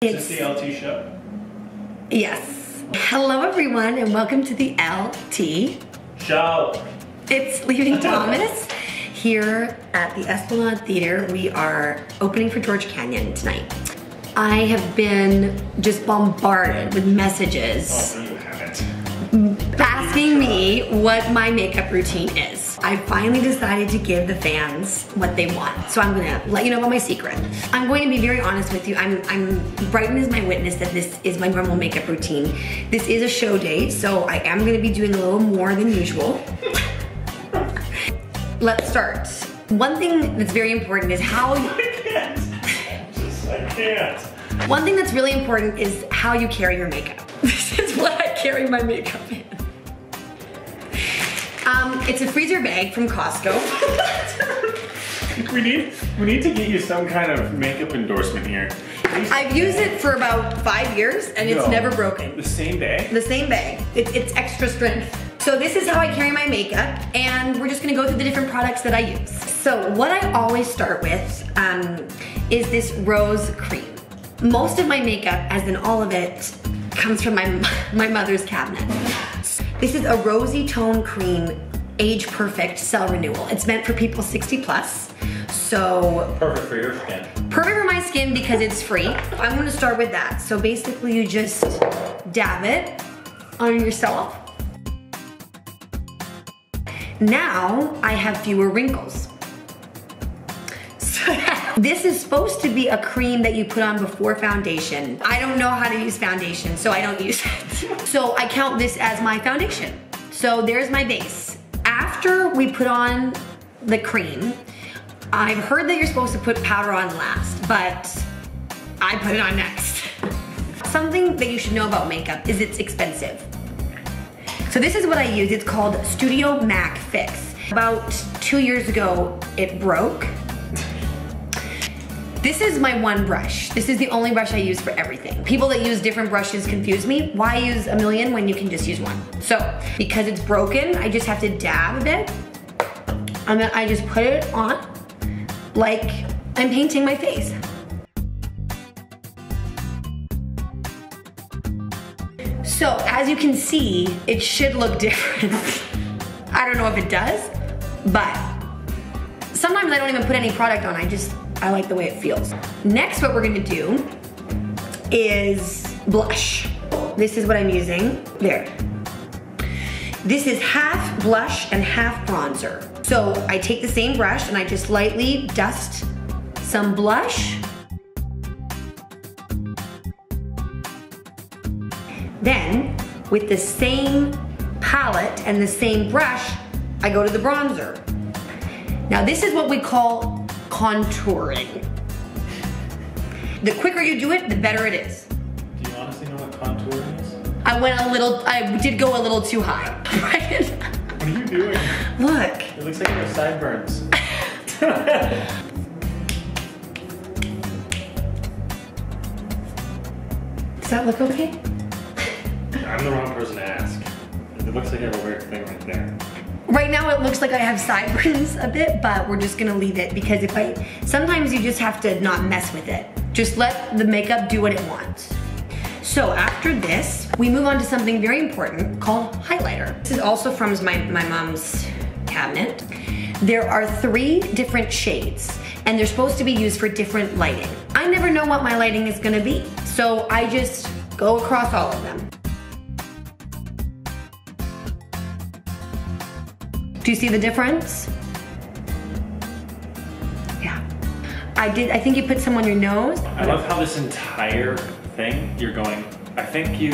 Is this the LT show? Yes. Hello everyone and welcome to the LT show. It's Leaving Thomas here at the Esplanade Theater. We are opening for George Canyon tonight. I have been just bombarded with messages asking me what my makeup routine is. I finally decided to give the fans what they want. So I'm gonna let you know about my secret. I'm going to be very honest with you. Brighton is my witness that this is my normal makeup routine. This is a show day, so I am gonna be doing a little more than usual. Let's start. One thing that's very important is how you... I can't. One thing that's really important is how you carry your makeup. This is what I carry my makeup in. It's a freezer bag from Costco. we need to get you some kind of makeup endorsement here. I've used it for about 5 years and it's never broken. The same bag? The same bag. It's extra strength. So this is how I carry my makeup, and we're just gonna go through the different products that I use. So what I always start with is this rose cream. Most of my makeup, as in all of it, comes from my mother's cabinet. This is a rosy tone cream, age perfect cell renewal. It's meant for people 60 plus. So perfect for your skin. Perfect for my skin because it's free. I'm gonna start with that. So basically you just dab it on yourself. Now I have fewer wrinkles. This is supposed to be a cream that you put on before foundation. I don't know how to use foundation, so I don't use it. So I count this as my foundation. So there's my base. After we put on the cream, I've heard that you're supposed to put powder on last, but I put it on next. Something that you should know about makeup is it's expensive. So this is what I use. It's called Studio Mac Fix. About 2 years ago, it broke. This is my one brush. This is the only brush I use for everything. People that use different brushes confuse me. Why use a million when you can just use one? So, because it's broken, I just have to dab a bit, and then I just put it on like I'm painting my face. So, as you can see, it should look different. I don't know if it does, but sometimes I don't even put any product on. I like the way it feels. Next, what we're gonna do is blush. This is what I'm using. There. This is half blush and half bronzer. So I take the same brush and I just lightly dust some blush. Then, with the same palette and the same brush, I go to the bronzer. Now this is what we call contouring. The quicker you do it, the better it is. Do you honestly know what contouring is? I did go a little too high. What are you doing? Look. It looks like you have sideburns. Does that look okay? I'm the wrong person to ask. It looks like you have a weird thing right there. Right now it looks like I have sideburns a bit, but we're just gonna leave it because sometimes you just have to not mess with it. Just let the makeup do what it wants. So after this, we move on to something very important called highlighter. This is also from my mom's cabinet. There are 3 different shades and they're supposed to be used for different lighting. I never know what my lighting is gonna be, so I just go across all of them. Do you see the difference? Yeah. I think you put some on your nose. I love how this entire thing, you're going, I think you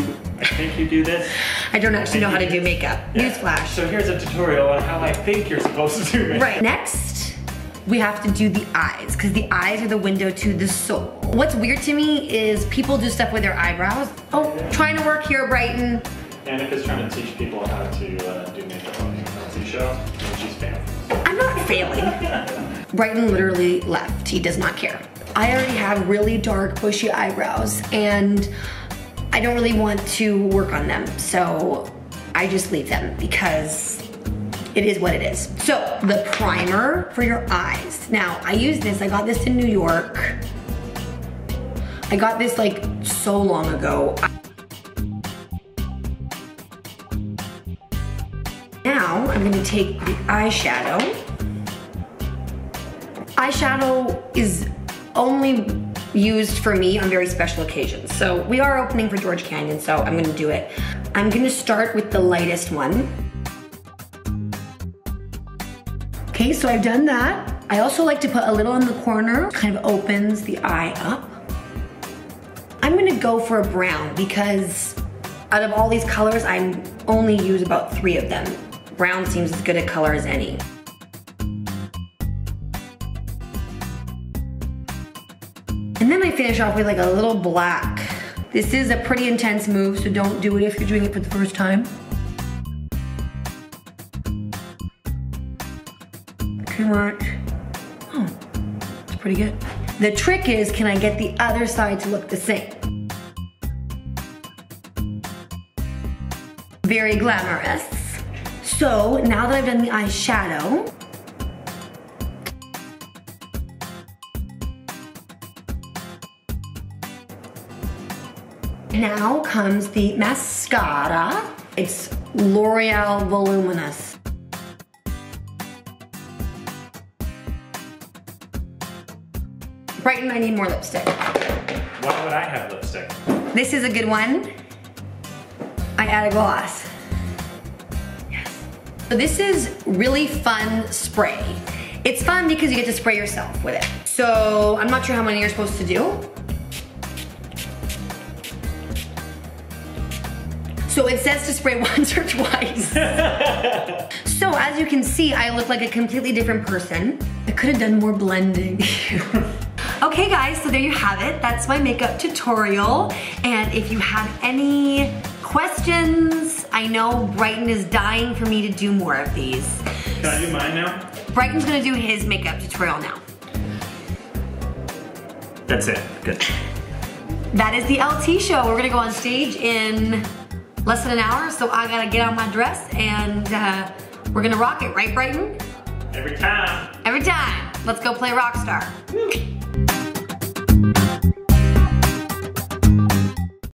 do this. I don't actually know how to do makeup. Yeah. Newsflash. So here's a tutorial on how I think you're supposed to do makeup. Right, next, we have to do the eyes, because the eyes are the window to the soul. What's weird to me is people do stuff with their eyebrows. Oh, trying to work here, Brighton. Annika's trying to teach people how to do makeup on the LT show, and she's failing. I'm not failing. Brighton literally left. He does not care. I already have really dark, bushy eyebrows, and I don't really want to work on them, so I just leave them because it is what it is. So, the primer for your eyes. Now, I use this, I got this in New York. I got this like so long ago. Now I'm gonna take the eyeshadow. Eyeshadow is only used for me on very special occasions. So we are opening for George Canyon, so I'm gonna do it. I'm gonna start with the lightest one. Okay, so I've done that. I also like to put a little in the corner, kind of opens the eye up. I'm gonna go for a brown because out of all these colors, I only use about 3 of them. Brown seems as good a color as any. And then I finish off with like a little black. This is a pretty intense move, so don't do it if you're doing it for the first time. Too much. Oh, it's pretty good. The trick is, can I get the other side to look the same? Very glamorous. So now that I've done the eyeshadow, now comes the mascara. It's L'Oreal Voluminous. Brighton, I need more lipstick. Why would I have lipstick? This is a good one. I add a gloss. Yes. So this is really fun spray. It's fun because you get to spray yourself with it. So I'm not sure how many you're supposed to do. So it says to spray once or twice. So as you can see, I look like a completely different person. I could have done more blending. Okay guys, so there you have it. That's my makeup tutorial. And if you have any questions, I know Brighton is dying for me to do more of these. Can I do mine now? Brighton's gonna do his makeup tutorial now. That's it, good. That is the LT show. We're gonna go on stage in less than an hour, so I gotta get on my dress and we're gonna rock it, right Brighton? Every time. Every time. Let's go play Rockstar. Woo.